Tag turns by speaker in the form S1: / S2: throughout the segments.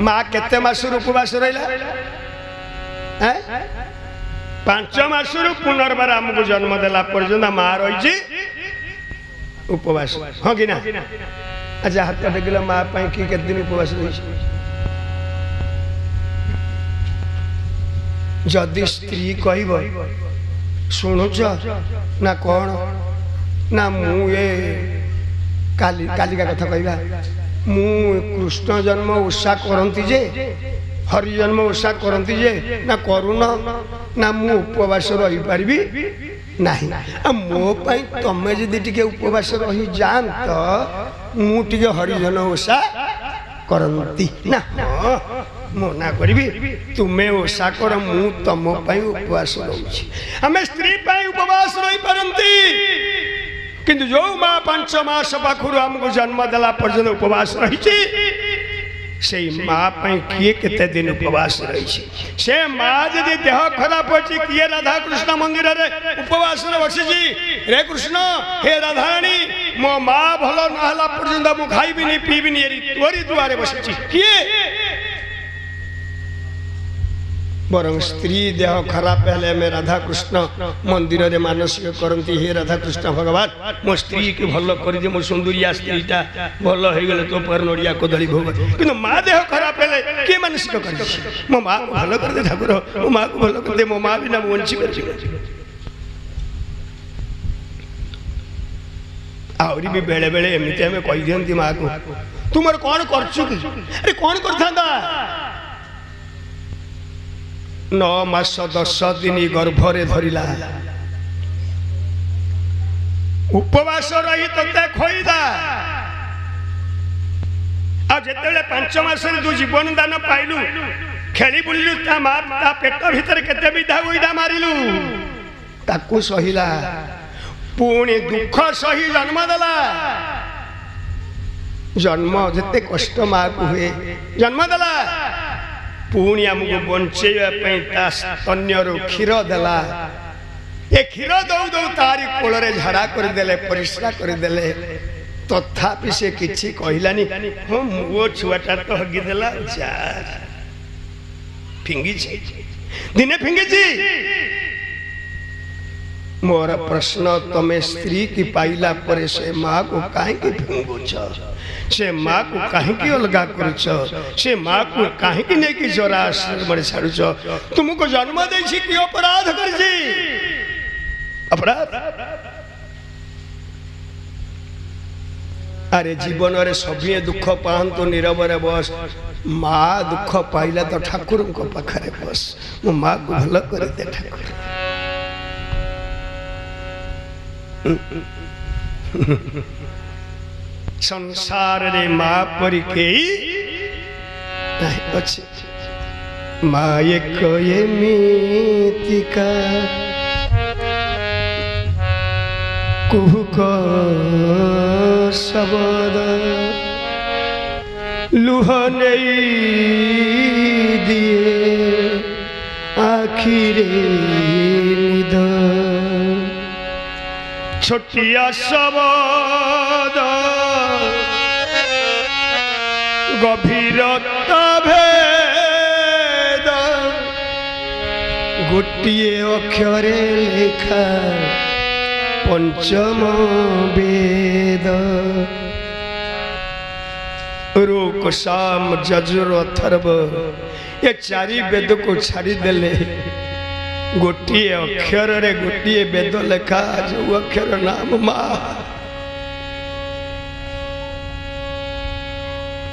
S1: माँ केते मासुर उपवास रहिला 5 मासुर पुनर्बार आमको जन्म देला पर्यंत माँ रही उपवास हाँ कि ना अच्छा हाथ टेकिला माँ कि केते दिन उपवास रही जदि स्त्री कहब शुणुच ना कौन ना मु ये कालिका कथा कहवा मु कृष्ण जन्म उषा करती जे हरि जन्म उषा करती जे ना करुण ना मु उपवास रही पारिबी नहीं मो पाई तमे जदि टिके उपवास रही जात मु टिके हरि जन्म उषा करती ना मना करी तुम्हें ओषा कर मु तुम उपवास रही आम स्त्री उपवास रही पारती किंतु जो माँ 5 मास पाखु आमको जन्म देला पर्यंत उपवास रही से माँ किए केते दिन उपवास रही से माँ जदि देह खराब अच्छी किए राधा कृष्ण मंदिर रे उपवास बसी रे कृष्ण हे राधाराणी मो माँ भल ना पर्यंत मु खाइबिनी पीबिनी तोरी दुआरे बसी किए बरं स्त्री देह खराब हेले में राधा कृष्ण मंदिर रे मानसिक करती हे राधा कृष्ण भगवान मो स्त्री के भल कर मो सुंदरिया स्त्रीटा भल हो गले तो पर नड़िया कदली भोग कि माँ देह खराब हेले किए मानसिक कर मो माँ को भल कर दे ठाकुर मो माँ को भल कर दे मो माँ बिना बंची कर आहरी भी बेले बेले एमती आम कही दिखती माँ को तुम कौन करछु अरे कौन करता 9 मास 10 दिन गर्भरे धरिला उपवास रही तोते खोईदा आ जेतेले 5 मास तू जीवन दान पाइलु खेली बुलिलु ता मां ता पेट भीतर केते विधा उइदा मारिलु ताकू सहिला पुणी दुख सही जन्म देला जन्म जेते कष्ट मां को हुए जन्म देला पुणी आमको बंचेवा स्तन्यर क्षीर देला ये क्षीर दौ दौ तारी कोल झाड़ा करदे परिश्रा करदे तथापि से किसी कहलानी हाँ मो छुआटा तो हगिदेला फिंगी दिने फिंगी मोर प्रश्न तमे स्त्री की पाइला पर से माँ को कहीं फिंगुच से माँ को कहीं अलगा करुच से माँ को कहीं नहीं जरा आश्रम छाड़ुच तुमको जन्म दे कि अपराध कर अपराध अरे जीवन रे सभी दुख पाहतु नीरव रे बस माँ दुख पाइला तो ठाकुर पाखे बस मो माँ को भल कर दे ठाकुर संसार रे माँ परी के माँ एक एमितिका कुहुक शब्द लुह नहीं दिए आखिरे निद छोटिया शब्द गभीरता भेद गोटिए अक्षरे लेखा पंचम वेद रूक साम यजुर अथर्व ये 4 वेद को छाड़ी देले गोटे अक्षर रे गोटे वेद लेखा जो अक्षर नाम माँ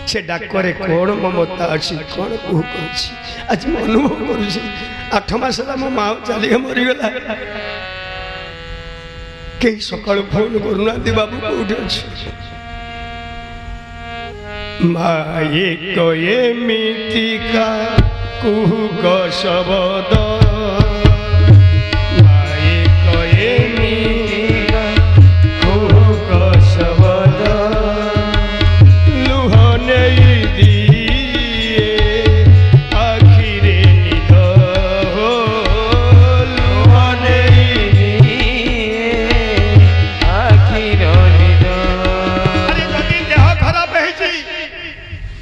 S1: से डाकरे कौन ममता अच्छी कौन कुहक अच्छी आज मैं अनुभव करुँ 8 मास मो माँ चली मरीगला कई सकाल फोन करूना बाबू कौटे अच्छे माँ एक एमितिका कुहुक शब्द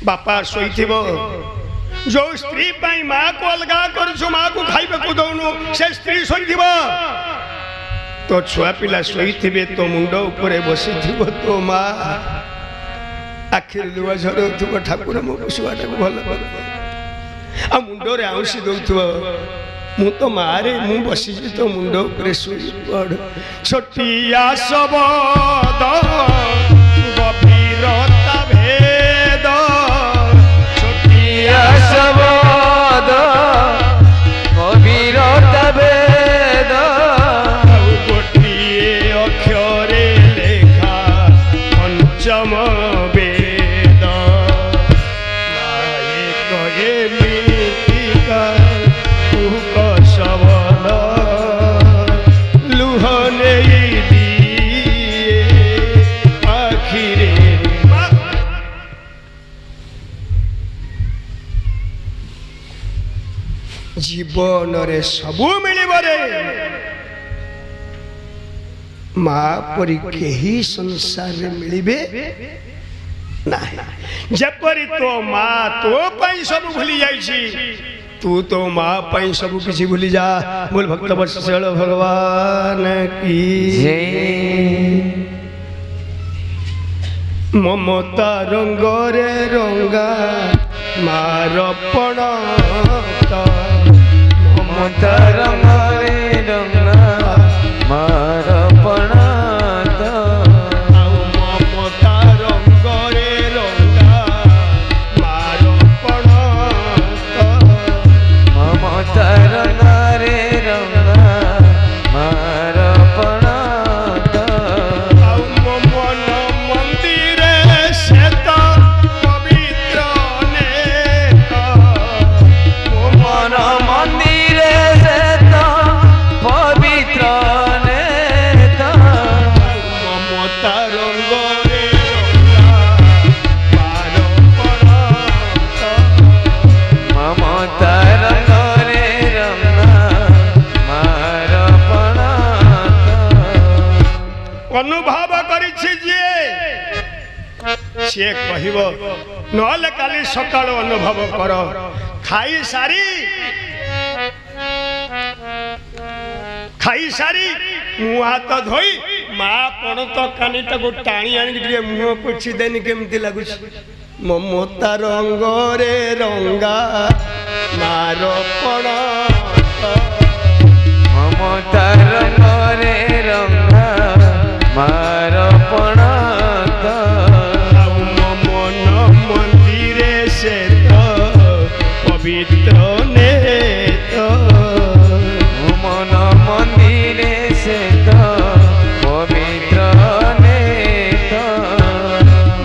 S1: बापा शोइथिब जो स्त्री पाई माँ को अलगा कर माँ को खाइबे को दौनु से स्त्री शोइथिब तो छुआ पिला शोइथिबे तो मुंड ऊपर बसिथिब तो माँ आखिर लुआ झरुथिब ठाकुर मो पुसुआटा को भल कर आ मुंड रे आउसी दउथिब मु तो मारे मु बसी तो मुंड ऊपर सोई पड़ छोटिया शब्द गभीरता भेद छोटिया
S2: शब्द गभीरता भेद
S1: गोटिए अक्षरे लेखा पंचम वेद माए कहे मीतिका सबल लुह नहीं दिए आखिरे जीवन रे सबू मिलबरे माँ परी केही संसार रे मिलिबे नाही जेपरी तो माँ तो पई सब भूली जाइछि तू तो माँ पाई सब किसी भूली जा बोल भक्त वत्सल भगवान की ममता रंग रे रंगा मार पण
S2: ममता रंग रे रंगा मार पण
S1: ममता रंग रे रंगा मार पण
S2: ममता रंग रे रंगा मार पण
S1: मन मंदिर से तो पवित्र नेता
S2: मन मंदिर से तो पवित्र नेता
S1: ममता रंग रे रंगा मार पण
S2: ममता रंग रे रंगा मार पण
S1: अनुभव करिछि जे से कहिब नले काली सकाळ अनुभव कर खाई सारी मुँह हाथ धोई माँ पण तो कानीटा को टाणी आनी मुँह पोछि देनी केमती लागुछ ममता रंग रे रंगा मार पण
S2: ममता रंग रे रंगा मार पण
S1: मन मंदिर से तो पवित्र नेता
S2: मन मंदिर से तो पवित्र नेता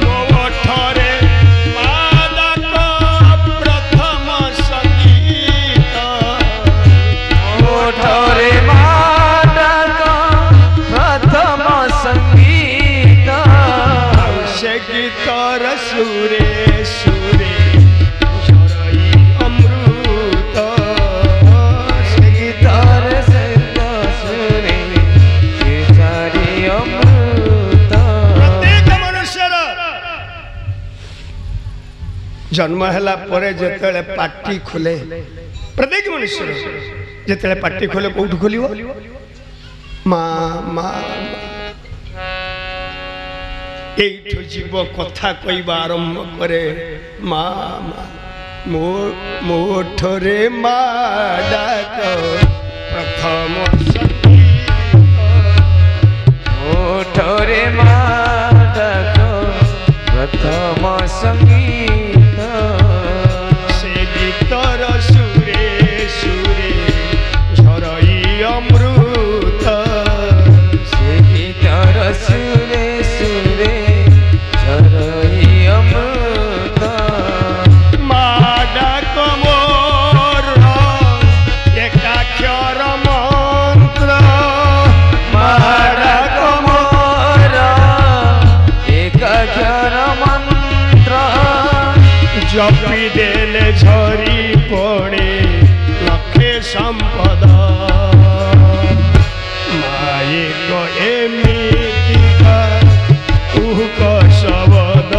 S1: मोठरे मादक प्रथम संगीत
S2: मोठरे मादक प्रथम संगीत
S1: से गीतर सुरे सुरे झरई अमृत से
S2: गीतर से सुरे झरई अमृत
S1: प्रत्येक मनुष्यर जन्म हैला परे जेतेले पाटी खोले प्रत्येक मनुष्यर जेतेले पाटी खोले कोठु खोलिबो माँ माँ एठु जीव कथा कहवा आरंभ करे माँ मोठरे माँ डाक प्रथम
S2: मोठरे माँ डाक प्रथम संगीत
S1: से गीतर सुरे सुरे झरई अमृत
S2: से गीतर सुरे सुरे झरई अमृत
S1: माँ डाक मोर एकाक्षर मंत्र
S2: माँ डाक मोर एकाक्षर मंत्र
S1: जपी देले झरी पड़े लखे संपद माए को एमितिका उहक शब्द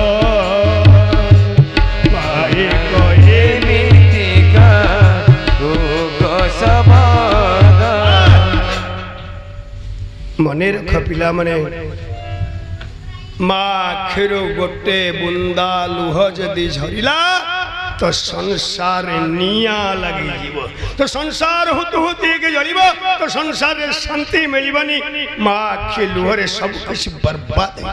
S1: मने रख पिला मने माँ आखिर गोटे बुंदा लुह जदि झरिला तो संसार निया लगी जीव तो संसार हुतु हुति के जलिब तो संसार शांति मिलबनी माँ आखि लुहरे सब कुछ बर्बाद है।